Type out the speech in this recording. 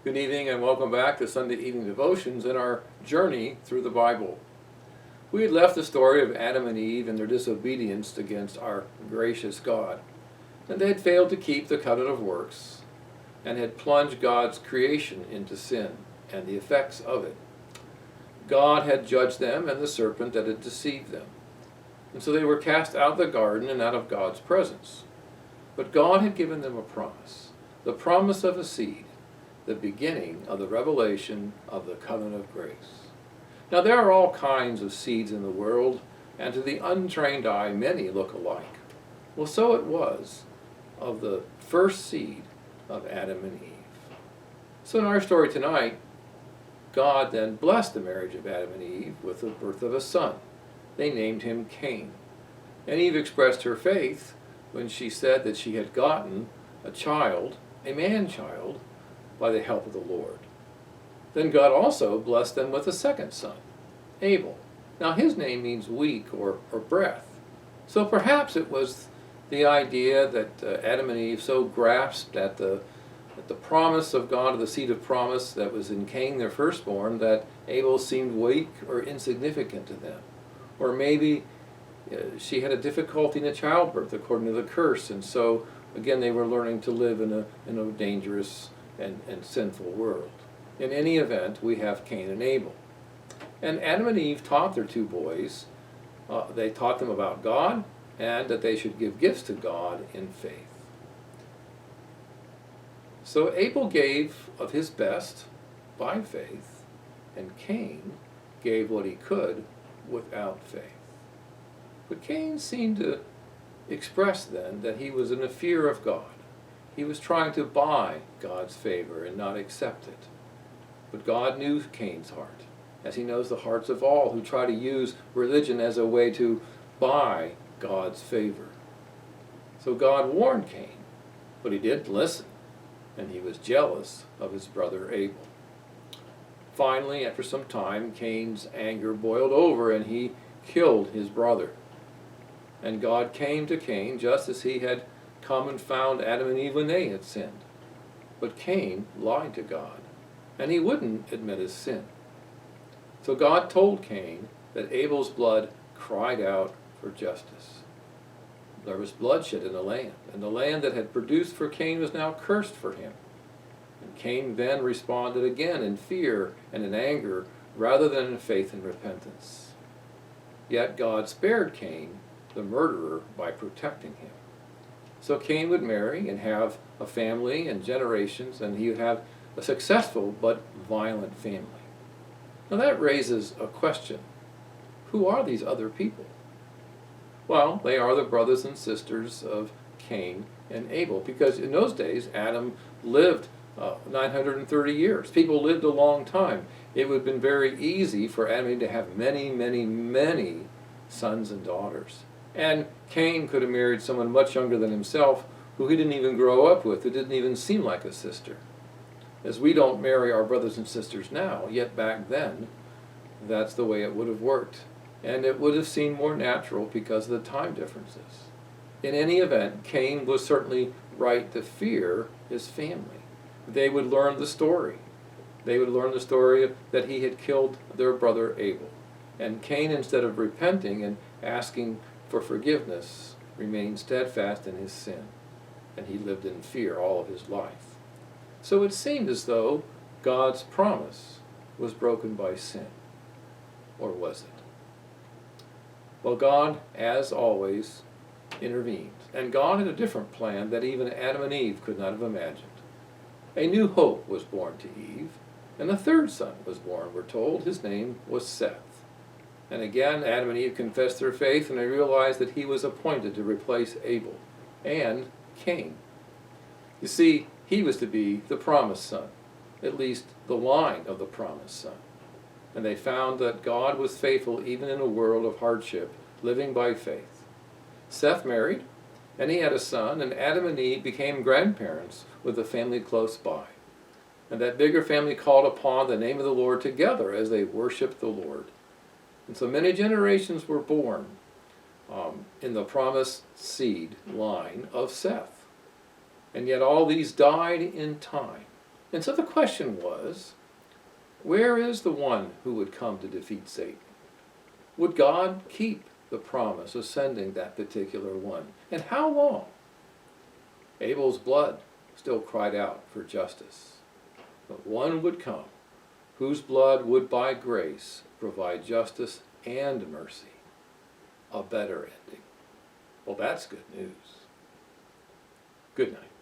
Good evening and welcome back to Sunday Evening Devotions in our journey through the Bible. We had left the story of Adam and Eve and their disobedience against our gracious God, and they had failed to keep the covenant of works and had plunged God's creation into sin and the effects of it. God had judged them and the serpent that had deceived them, and so they were cast out of the garden and out of God's presence. But God had given them a promise, the promise of a seed, the beginning of the revelation of the covenant of grace. Now there are all kinds of seeds in the world, and to the untrained eye many look alike. Well, so it was of the first seed of Adam and Eve. So in our story tonight, God then blessed the marriage of Adam and Eve with the birth of a son. They named him Cain. And Eve expressed her faith when she said that she had gotten a child, a man-child, by the help of the Lord. Then God also blessed them with a second son, Abel. Now his name means weak or breath. So perhaps it was the idea that Adam and Eve so grasped at the promise of God, the seed of promise that was in Cain, their firstborn, that Abel seemed weak or insignificant to them. Or maybe she had a difficulty in a childbirth according to the curse, and so again they were learning to live in a dangerous and sinful world. In any event, we have Cain and Abel. And Adam and Eve taught their two boys, they taught them about God and that they should give gifts to God in faith. So Abel gave of his best by faith, and Cain gave what he could without faith. But Cain seemed to express then that he was in the fear of God. He was trying to buy God's favor and not accept it. But God knew Cain's heart, as he knows the hearts of all who try to use religion as a way to buy God's favor. So God warned Cain, but he didn't listen, and he was jealous of his brother Abel. Finally, after some time, Cain's anger boiled over and he killed his brother. And God came to Cain just as he had come and found Adam and Eve when they had sinned. But Cain lied to God, and he wouldn't admit his sin. So God told Cain that Abel's blood cried out for justice. There was bloodshed in the land, and the land that had produced for Cain was now cursed for him. And Cain then responded again in fear and in anger rather than in faith and repentance. Yet God spared Cain, the murderer, by protecting him. So Cain would marry and have a family and generations, and he would have a successful but violent family. Now that raises a question. Who are these other people? Well, they are the brothers and sisters of Cain and Abel, because in those days Adam lived 930 years. People lived a long time. It would have been very easy for Adam to have many, many, many sons and daughters. And Cain could have married someone much younger than himself who he didn't even grow up with, who didn't even seem like a sister. As we don't marry our brothers and sisters now, yet back then, that's the way it would have worked. And it would have seemed more natural because of the time differences. In any event, Cain was certainly right to fear his family. They would learn the story. They would learn the story that he had killed their brother Abel. And Cain, instead of repenting and asking for forgiveness, remained steadfast in his sin, and he lived in fear all of his life. So it seemed as though God's promise was broken by sin. Or was it? Well, God, as always, intervened. And God had a different plan that even Adam and Eve could not have imagined. A new hope was born to Eve, and a third son was born, we're told. His name was Seth. And again, Adam and Eve confessed their faith, and they realized that he was appointed to replace Abel and Cain. You see, he was to be the promised son, at least the line of the promised son. And they found that God was faithful even in a world of hardship, living by faith. Seth married, and he had a son, and Adam and Eve became grandparents with a family close by. And that bigger family called upon the name of the Lord together as they worshiped the Lord. And so many generations were born in the promised seed line of Seth. And yet all these died in time. And so the question was, where is the one who would come to defeat Satan? Would God keep the promise of sending that particular one? And how long? Abel's blood still cried out for justice. But one would come whose blood would by grace provide justice and mercy. A better ending. Well, that's good news. Good night.